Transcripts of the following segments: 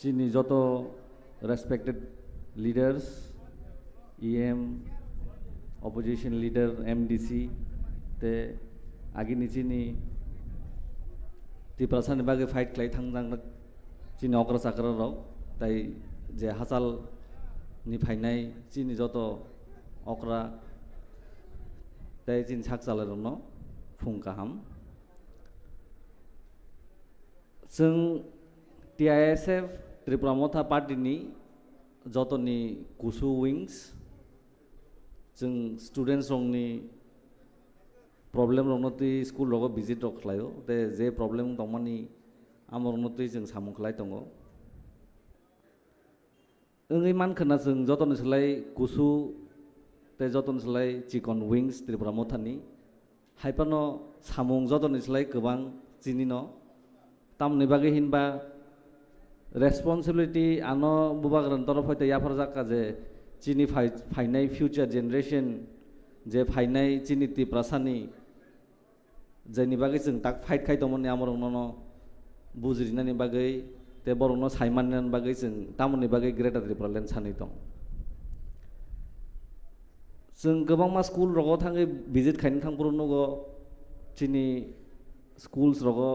Chini joto respected leaders, EM, opposition leader, MDC, te agini chini ti prasan bage fight klai thangjang chini okra sakra rok tai je hasal ni phainai chini joto okra tai chin sak salarno phung kaham जों TISF Tripura Motha Party ni joto ni kusu wings जों students rong ni problem rong noti school rogo visit rok khlayo te je problem tongmani amor noti जों samung khlai tongo engai man khana जों joto ni slai kusu te joto ni slai chicken wings Tripura Motha ni haipano samung joto ni slai gobang chini no tamni bagi hinba responsibility ano bubagran torof hoite yaphar jakka je chini phainai future generation je phainai chini ti prasani jeni bagi जों tak fight khai tomoni amor no bujrinani bagi te borno saimannan bagi जों tamoni bagi greater Tripura land sani tong जों गोबां मा school rogo thangai visit khaini thangpuru nogo chini schools rogo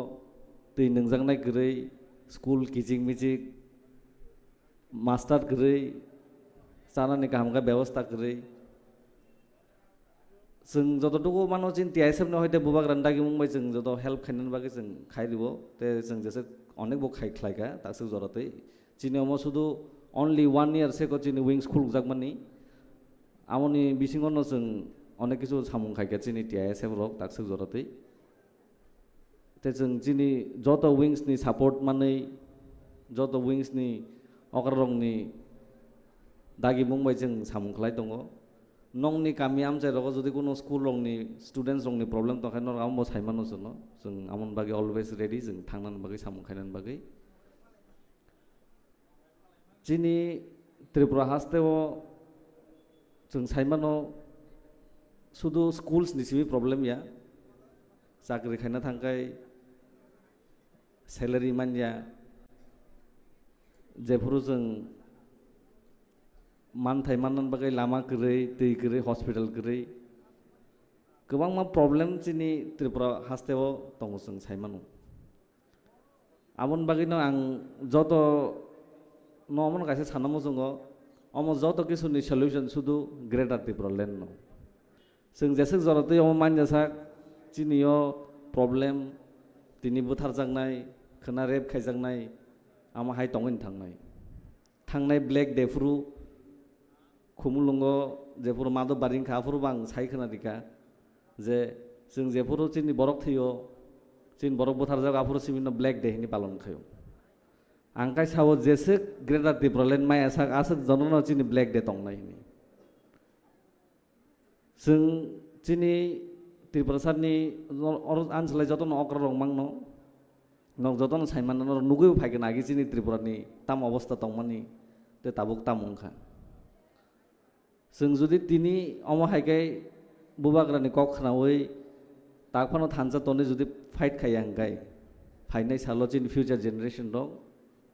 tui nungjangnai gurui school kijing mijik master gurui chanani kaham ka byabostha gurui जों जतटुकु मानो चिन TISF no hoite bubak randagi mungbai जों जत help khainani bagi जों खाइरिबो te जों जेसे अनेक बो खाइख्लाइका ताकसु जरतै चिनि Amo सुदु only 1 year seko chini wings khul jakmani amoni bisingono जों अनेक किछु samung खाइका चिनि TISF rok ताकसु जरतै te जों chini joto wings ni support manai joto wings ni okrarong ni dagi mungbai जों samung khlai tongo nong ni kami amchai rogo jodi kono school rong ni students rong ni problem to khaino ambo saimano jono जों amon bagi always ready जों thangnan bagi samung khainan bagi chini Tripura hasteo जों saimano sudu schools ni sibi problem ya sakri khaina thangkai salary manja jefuru जों manthai manan bagai lama gurui tui gurui hospital gurui gobang ma problem chini Tripura hasteo tongo जों saimano amon bagino ang joto no amon kaise sanamo jongo amo joto kisu ni solution sudu greater Tripura land no जों जेसे जरतै Amo मानजाsak chini yo problem tini buthar jangnai khana rep khaijangnai ama hai tongin thangnai black defru khumulungo jefuru mado baring khafuru bang sai khana dika je जों jefuru chini borok thiyo chin borok buthar jaga afuru simino black day ni palon khayo angkai sawo jese greater Tripura land mai asak asak jonono chini black day tongnai ni जों chini Tripura sani anselai jotono okra rong mangno nok jotono saimanno nugui phaigena agi chini Tripura ni tam obostha tongmani te tabuk tam ongkha जों jodi tini omo haikai bubagrani kok khnaoi takphano thansa toni jodi fight khai angkai phainai salo chini future generation rok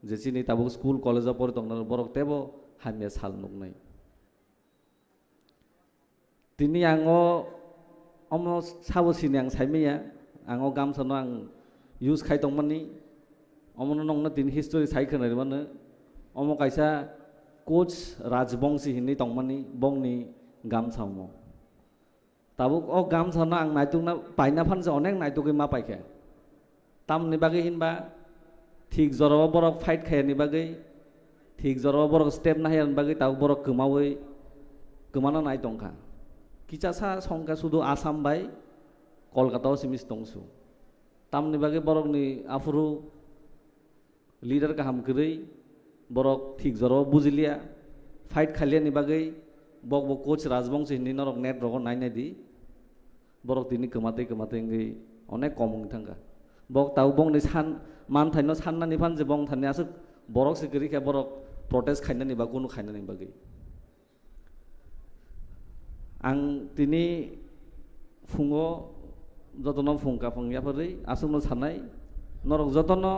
je chini tabuk school college por tongna borok tebo hamia sal nugnai tini ango omo sabo sini ang saimia ango gamsano ang use khai tongmani omo nongna tin history sai khana mane omo kaisa coach rajbongsi hini tongmani bongni gamsamo tabuk o gamsano ang naitungna paina phanse onek naituki ma paikha tamni bagi hinba thik jorobo borok fight khayani bagi thik jorobo borok step nahiyan bagi tabuk borok kemawi kemana nai tongkha kichasa songka sudu Assam bai Kolkata simis tongsu tamni bagi borok ni afuru leader kaham gurui borok thik joro bujilia fight khaliani bagi bok bok coach rajbongsi hini norok net rogo nai di borok tini kemate ngi onek komung thangka bok tau bong ni san man thaino sannani phan je bong thani asuk borok se guri kha borok protest khainani ba kunu khainani bagi ang tini fungo jotono fungka fungya pari asumno sanai norok jotono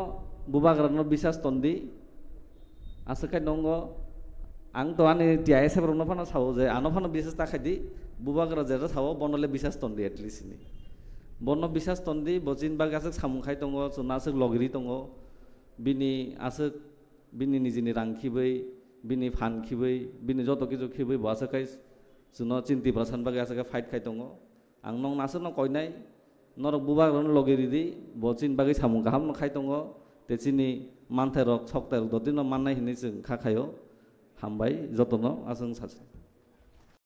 bubagrano bisas tondi asal dong ang to ani tiai se berno fana sawo je ano fana bisas ta khadi buba kara jera sawo bonole bisas tondi at least ni bonno bisas tondi bojin ba gasek samung khai tongo chuna asuk logiri tongo bini asuk bini nijini rang khibai bini phan khibai bini joto kijo khibai basa kai chuno chinti prasan ba gasek fight khai tongo ang nong nasuk no koinai norok buba ron logiri di bojin ba samung kaham no khai tongo te chini manthai rok choktai rok dotino mannai hini chung kha khayo hambai jotono asung sachi